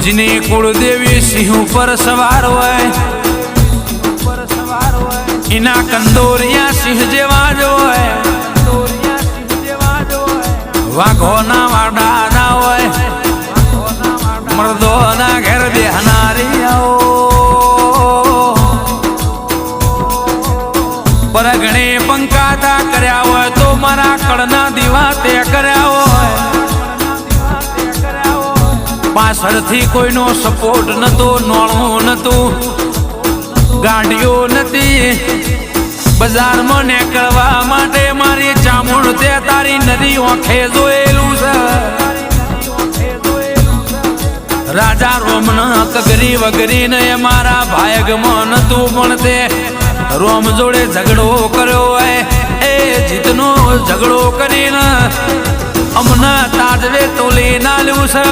जिन्हें कुलदेवी सिंह पर सवार होय इना कंदोरिया सिंह जेवा जो है वाघोना वाडा ना होय मर्दोना घेर बेहनारी आओ पर घणे पंकाता कर्या होय तो मारा कड़ना दीवा ते कर्या होय पाछळथी कोईनो सपोर्ट नतो नोळो नतो गाड़ियों नती बजार में निकलवा माटे मारी चामुंड ते तारी नदी आंखे जोएलू छे राजा रोमना कगरी वगरी ने मारा भायग में नतु पण ते रोम जोड़े झगड़ो कर्यो है ए जितनो झगड़ो करीने अमना ताजवे तोली नाल्यू छे।